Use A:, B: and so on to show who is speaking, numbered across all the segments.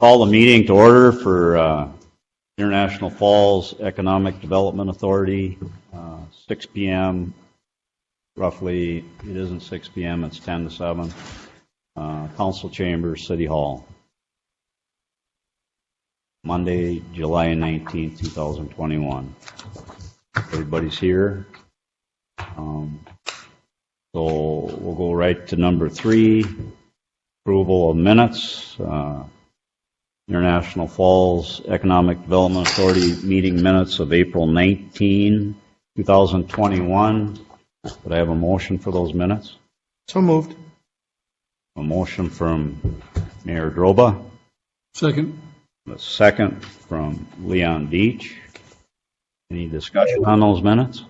A: Call the meeting to order for International Falls Economic Development Authority, 6 p.m. Roughly, it isn't 6 p.m., it's 10 to 7. Council Chambers, City Hall. Monday, July 19th, 2021. Everybody's here. So we'll go right to number 3, approval of minutes. International Falls Economic Development Authority meeting minutes of April 19, 2021. Would I have a motion for those minutes?
B: So moved.
A: A motion from Mayor Droba.
B: Second.
A: A second from Leon Beach. Any discussion on those minutes?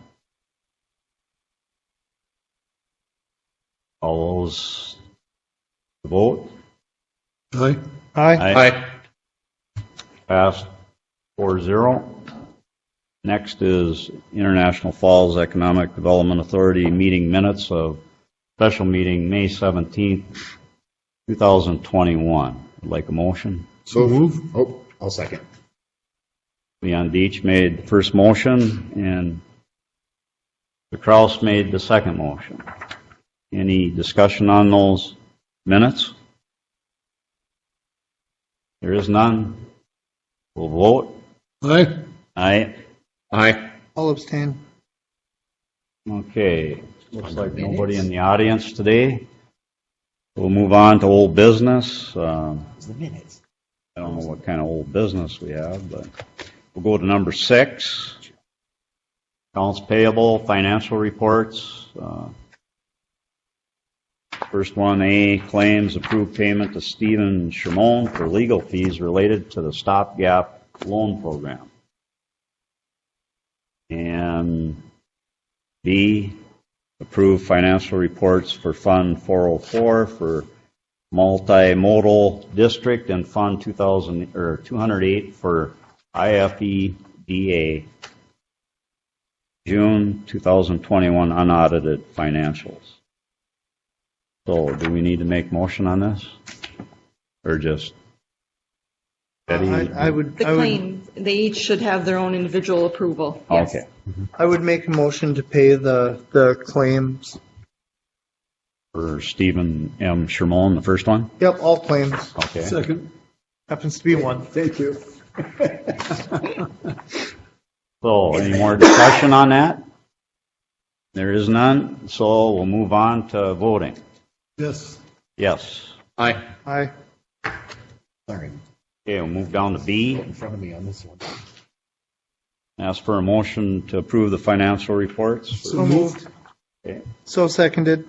A: All those to vote?
B: Aye.
A: Aye. Passed 4-0. Next is International Falls Economic Development Authority meeting minutes of special meeting May 17th, 2021. I'd like a motion.
B: So move.
C: Oh, I'll second.
A: Leon Beach made the first motion, and the Kraus made the second motion. Any discussion on those minutes? There is none. We'll vote.
B: Aye.
A: Aye.
C: Aye.
B: I'll abstain.
A: Okay. Looks like nobody in the audience today. We'll move on to old business.
C: The minutes.
A: I don't know what kind of old business we have, but we'll go to number 6. Accounts payable, financial reports. First one, A, claims approved payment to Stephen Shermone for legal fees related to the stopgap loan program. And B, approved financial reports for Fund 404 for multimodal district and Fund 208 for IFEDA June 2021 unaudited financials. So, do we need to make motion on this, or just Betty?
D: The claims, they each should have their own individual approval. Yes.
A: Okay.
B: I would make a motion to pay the claims.
A: For Stephen M. Shermone, the first one.
B: Yep, all claims.
A: Okay.
B: Second. Happens to be one. Thank you.
A: So, any more discussion on that? There is none. So we'll move on to voting.
B: Yes.
A: Yes.
C: Aye.
B: Aye.
C: Sorry.
A: Okay, we'll move down to B.
C: In front of me on this one.
A: Ask for a motion to approve the financial reports.
B: So moved.
A: Okay.
B: So seconded.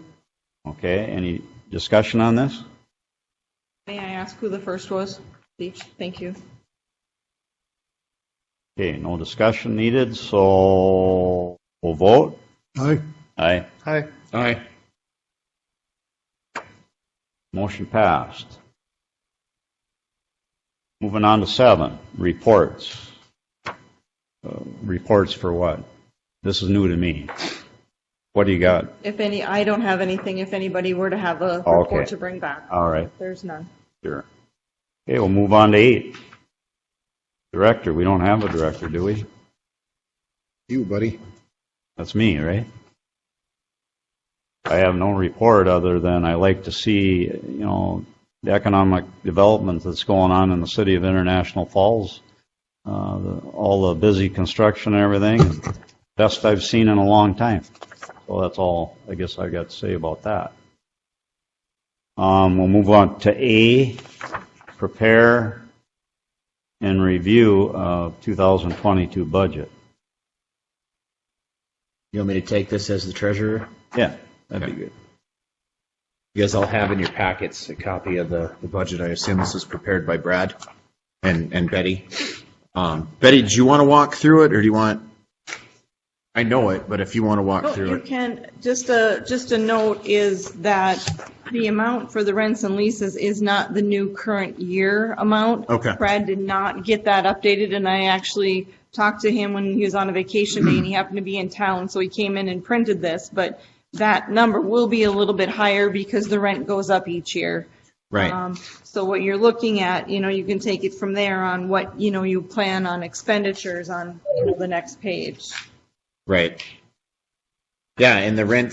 A: Okay, any discussion on this?
D: May I ask who the first was? Beach, thank you.
A: Okay, no discussion needed, so we'll vote.
B: Aye.
A: Aye.
B: Aye.
C: Aye.
A: Motion passed. Moving on to 7, reports. Reports for what? This is new to me. What do you got?
D: If any, I don't have anything. If anybody were to have a
A: Okay.
D: report to bring back,
A: All right,
D: there's none.
A: sure. Okay, we'll move on to 8. Director, we don't have a director, do we?
C: You, buddy.
A: That's me, right? I have no report other than I like to see, the economic development that's going on in the city of International Falls, all the busy construction and everything, best I've seen in a long time. So that's all I guess I got to say about that. We'll move on to A, prepare and review of 2022 budget.
E: You want me to take this as the treasurer?
A: Yeah, that'd be good.
E: You guys all have in your packets a copy of the budget. I assume this was prepared by Brad and Betty. Betty, do you want to walk through it, or do you want? I know it, but if you want to walk through
D: You
E: it.
D: can, just a note is that the amount for the rents and leases is not the new current year amount.
E: Okay.
D: Brad did not get that updated, and I actually talked to him when he was on a vacation day and he happened to be in town, so he came in and printed this, but that number will be a little bit higher because the rent goes up each year.
E: Right.
D: So what you're looking at, you can take it from there on what, you plan on expenditures on the next page.
E: Right. Yeah, and the rent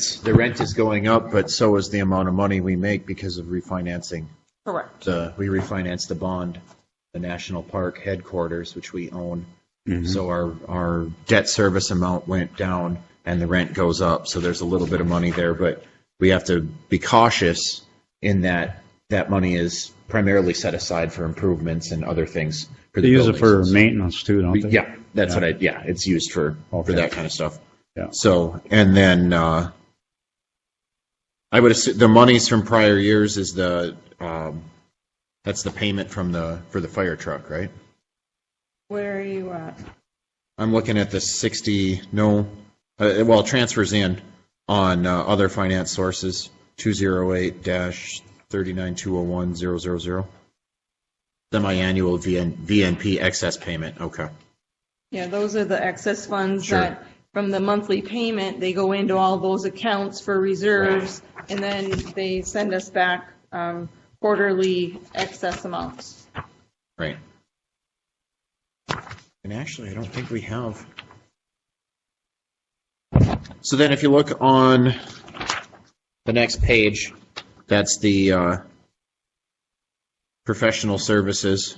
E: is going up, but so is the amount of money we make because of refinancing.
D: Correct.
E: We refinanced the bond, the national park headquarters, which we own. So our debt service amount went down and the rent goes up. So there's a little bit of money there, but we have to be cautious in that money is primarily set aside for improvements and other things. For
A: They
E: the
A: use it for
E: buildings.
A: maintenance too, don't they?
E: Yeah, that's
A: Yeah.
E: what it's used for that kind of stuff.
A: Yeah.
E: So, and then I would assume the monies from prior years is that's the payment for the fire truck, right?
D: Where are you at?
E: I'm looking at the 60, transfers in on other finance sources, 208-39201-000. Semi-annual VNP excess payment, okay.
D: Yeah, those are the excess funds
E: Sure.
D: that from the monthly payment, they go into all those accounts for reserves, and then they send us back quarterly excess amounts.
E: Right. And actually, I don't think we have. So then if you look on the next page, that's the professional services.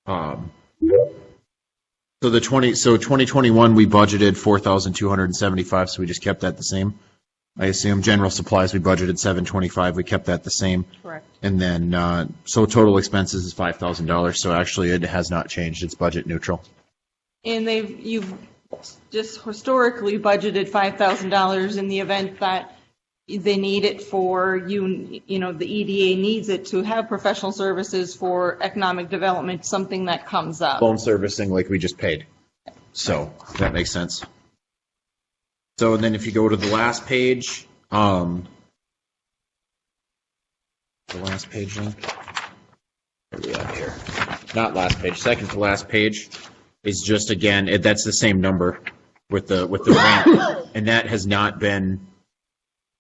E: So 2021 we budgeted 4,275, so we just kept that the same. I assume general supplies we budgeted 725, we kept that the same.
D: Correct.
E: And then so total expenses is $5,000. So actually it has not changed. It's budget neutral.
D: And you've just historically budgeted $5,000 in the event that they need it for the EDA needs it to have professional services for economic development, something that comes up.
E: Phone servicing like we just paid. So that makes sense. So then if you go to the last page, the last page link. Where are we at here? Not last page. Second to last page is just again that's the same number with the rent, and that has not been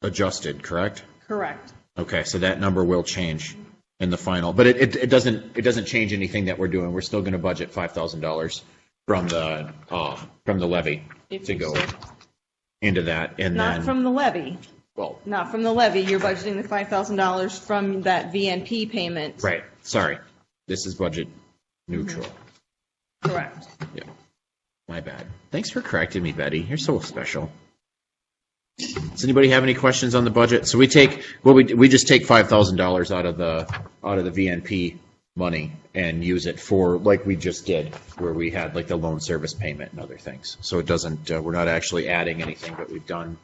E: adjusted, correct?
D: Correct.
E: Okay, so that number will change in the final, but it doesn't change anything that we're doing. We're still going to budget $5,000 from the levy
D: If
E: to
D: you
E: go
D: so.
E: into that, and
D: Not
E: then
D: from the levy.
E: well,
D: Not from the levy. You're budgeting the $5,000 from that VNP payment.
E: right. Sorry, this is budget neutral.
D: Correct.
E: Yeah, my bad. Thanks for correcting me, Betty. You're so special. Does anybody have any questions on the budget? So we just take $5,000 out of the VNP money and use it for like we just did, where we had like the loan service payment and other things. So it doesn't. We're not actually adding anything, but we've done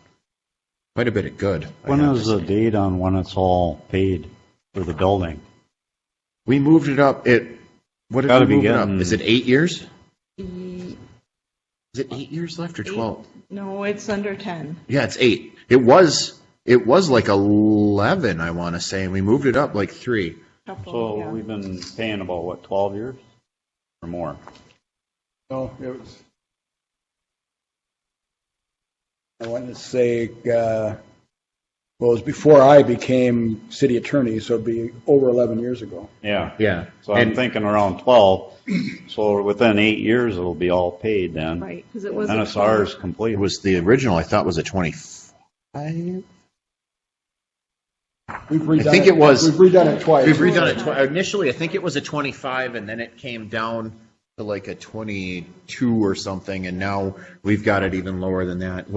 E: quite a bit of good.
A: When is the date on when it's all paid for the building?
E: We moved it up. What did
A: Gotta
E: we
A: be
E: move it up?
A: getting-
E: Is it 8 years?
D: E-
E: Is it 8 years left or 12?
D: No, it's under 10.
E: Yeah, it's 8. It was like 11, I want to say, and we moved it up like 3.
A: So we've been paying about, what, 12 years or more?
F: No, it was, I want to say, well, it was before I became city attorney, so it'd be over 11 years ago.
A: Yeah.
E: Yeah.
A: So I'm thinking around 12. So within 8 years, it'll be all paid then.
D: Right, because it was.
A: NSR is complete.
E: It was the original, I thought, was a 25.
F: We've redone
E: I think it was.
F: We've redone it twice.
E: We've redone it twice. Initially, I think it was a 25, and then it came down to like a 22 or something, and now we've got it even lower than that.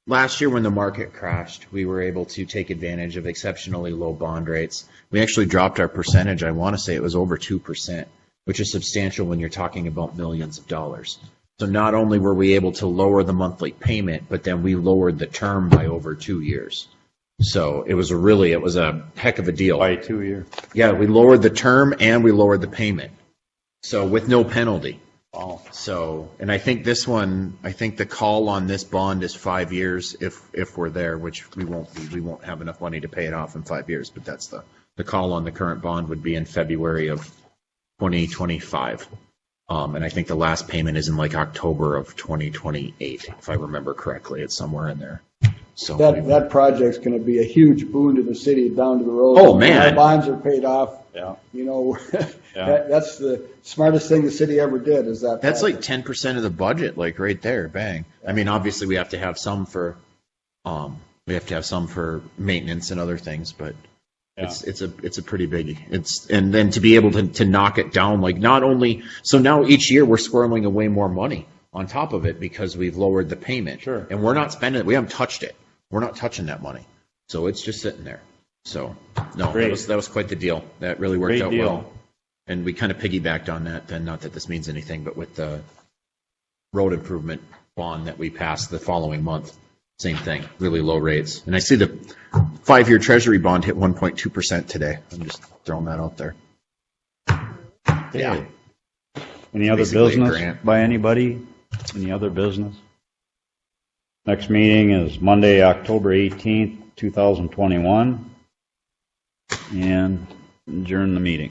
E: Last year when the market crashed, we were able to take advantage of exceptionally low bond rates. We actually dropped our percentage. I want to say it was over 2%, which is substantial when you're talking about millions of dollars. So not only were we able to lower the monthly payment, but then we lowered the term by over 2 years. So it was a heck of a deal.
A: By 2 years.
E: Yeah, we lowered the term and we lowered the payment. So with no penalty.
A: Wow.
E: So, and I think the call on this bond is 5 years if we're there, which we won't be. We won't have enough money to pay it off in 5 years, but that's the call on the current bond would be in February of 2025. And I think the last payment is in like October of 2028, if I remember correctly. It's somewhere in there. So
F: That project's gonna be a huge boon to the city down to the road.
E: Oh, man.
F: Our bonds are paid off,
A: Yeah.
F: you know,
A: Yeah.
F: that's the smartest thing the city ever did, is that.
E: that's like
F: project.
E: 10% of the budget, like right there, bang. I mean, obviously we have to have some for, maintenance and other things, but it's a pretty big, and then to be able to knock it down, like not only, so now each year we're squirreling away more money on top of it because we've lowered the payment.
A: Sure.
E: And we're not spending it, we haven't touched it. We're not touching that money. So it's just sitting there. So, no,
A: Great.
E: that was quite the deal. That really worked
A: Great
E: out
A: deal.
E: well. And we kind of piggybacked on that then, not that this means anything, but with the road improvement bond that we passed the following month, same thing, really low rates. And I see the 5-year treasury bond hit 1.2% today. I'm just throwing that out there. Yeah.
A: Any other
E: Basically a
A: business
E: grant.
A: by anybody? Any other business? Next meeting is Monday, October 18th, 2021. And adjourn the meeting.